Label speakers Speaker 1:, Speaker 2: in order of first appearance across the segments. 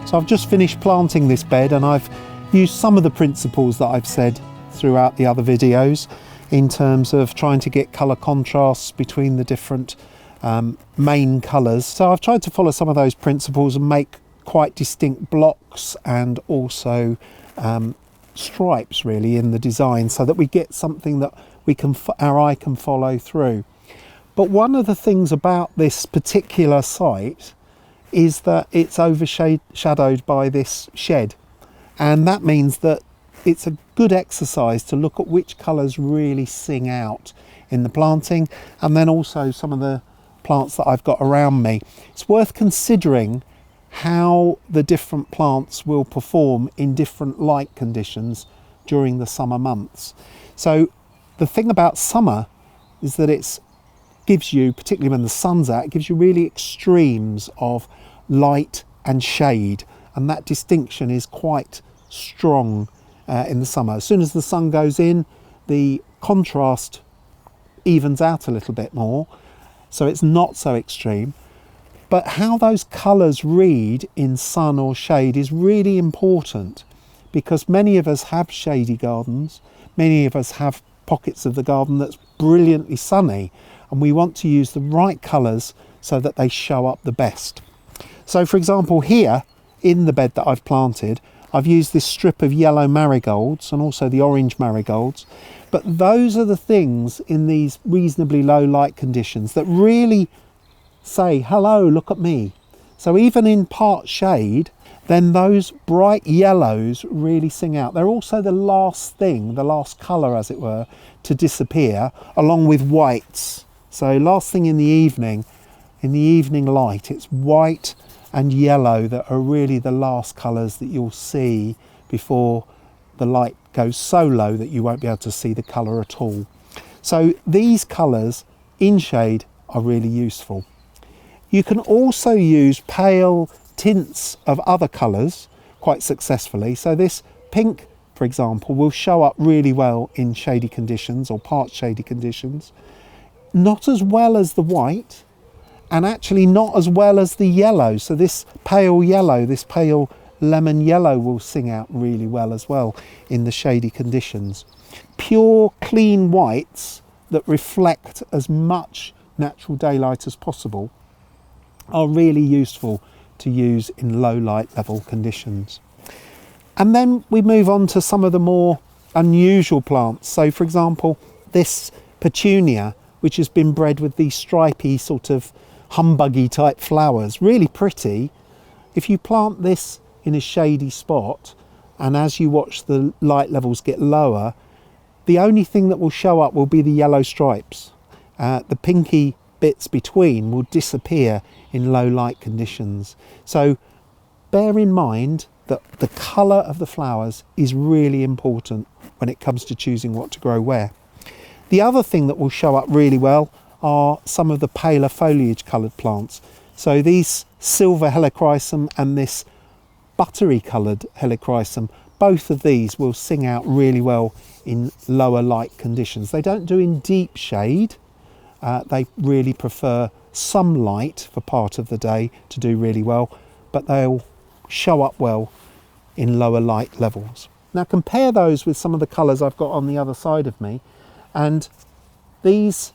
Speaker 1: So I've just finished planting this bed, and I've used some of the principles that I've said throughout the other videos in terms of trying to get colour contrasts between the different main colours. So I've tried to follow some of those principles and make quite distinct blocks and also stripes really in the design, so that we get something that our eye can follow through. But one of the things about this particular site is that it's overshadowed by this shed, and that means that it's a good exercise to look at which colours really sing out in the planting, and then also some of the plants that I've got around me. It's worth considering how the different plants will perform in different light conditions during the summer months. So the thing about summer is that it gives you, particularly when the sun's out, it gives you really extremes of light and shade, and that distinction is quite strong in the summer. As soon as the sun goes in, the contrast evens out a little bit more, so it's not so extreme. But how those colours read in sun or shade is really important, because many of us have shady gardens, many of us have pockets of the garden that's brilliantly sunny, and we want to use the right colours so that they show up the best. So for example, here in the bed that I've planted, I've used this strip of yellow marigolds and also the orange marigolds, but those are the things in these reasonably low light conditions that really say, hello, look at me. So even in part shade, then those bright yellows really sing out. They're also the last thing, the last colour as it were, to disappear, along with whites. So last thing in the evening light, it's white and yellow that are really the last colours that you'll see before the light goes so low that you won't be able to see the colour at all. So these colours in shade are really useful. You can also use pale tints of other colours quite successfully. So this pink, for example, will show up really well in shady conditions or part shady conditions. Not as well as the white, and actually not as well as the yellow. So this pale yellow, this pale lemon yellow will sing out really well as well in the shady conditions. Pure clean whites that reflect as much natural daylight as possible are really useful to use in low light level conditions. And then we move on to some of the more unusual plants. So for example, this petunia, which has been bred with these stripy sort of humbuggy type flowers, really pretty. If you plant this in a shady spot, and as you watch the light levels get lower, the only thing that will show up will be the yellow stripes. The pinky bits between will disappear in low light conditions. So bear in mind that the colour of the flowers is really important when it comes to choosing what to grow where. The other thing that will show up really well are some of the paler foliage coloured plants. So these silver helichrysum and this buttery coloured helichrysum, both of these will sing out really well in lower light conditions. They don't do in deep shade. They really prefer some light for part of the day to do really well, but they'll show up well in lower light levels. Now compare those with some of the colours I've got on the other side of me, and these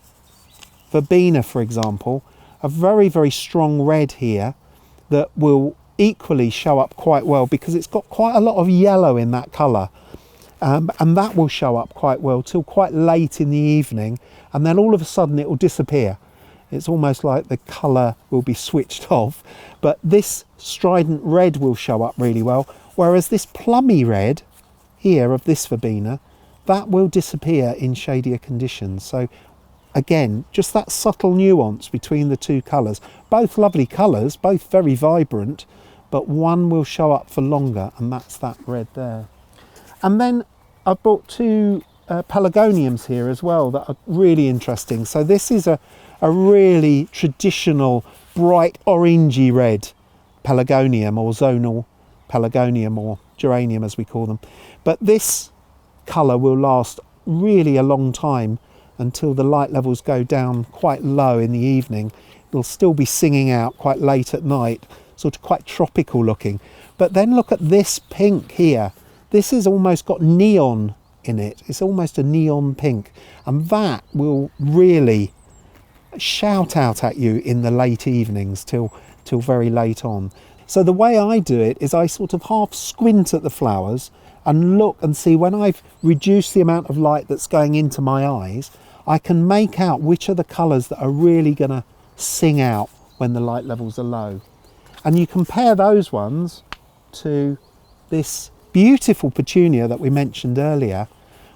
Speaker 1: verbena, for example, a very, very strong red here that will equally show up quite well because it's got quite a lot of yellow in that colour. And that will show up quite well till quite late in the evening, and then all of a sudden it will disappear. It's almost like the colour will be switched off, but this strident red will show up really well, whereas this plummy red here of this verbena, that will disappear in shadier conditions. So again, just that subtle nuance between the two colours. Both lovely colours, both very vibrant, but one will show up for longer, and that's that red there. And then I've brought two pelargoniums here as well that are really interesting. So this is a really traditional bright orangey red pelargonium, or zonal pelargonium, or geranium as we call them. But this colour will last really a long time until the light levels go down quite low in the evening. It'll still be singing out quite late at night, sort of quite tropical looking. But then look at this pink here. This has almost got neon in it. It's almost a neon pink, and that will really shout out at you in the late evenings till very late on. So the way I do it is I sort of half squint at the flowers and look and see, when I've reduced the amount of light that's going into my eyes, I can make out which are the colours that are really going to sing out when the light levels are low. And you compare those ones to this beautiful petunia that we mentioned earlier,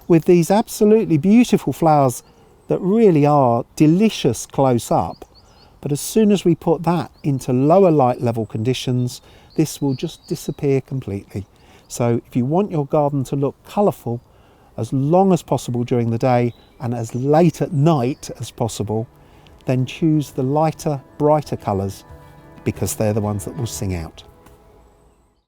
Speaker 1: with these absolutely beautiful flowers that really are delicious close up. But as soon as we put that into lower light level conditions, this will just disappear completely. So if you want your garden to look colourful as long as possible during the day and as late at night as possible, then choose the lighter, brighter colours, because they're the ones that will sing out.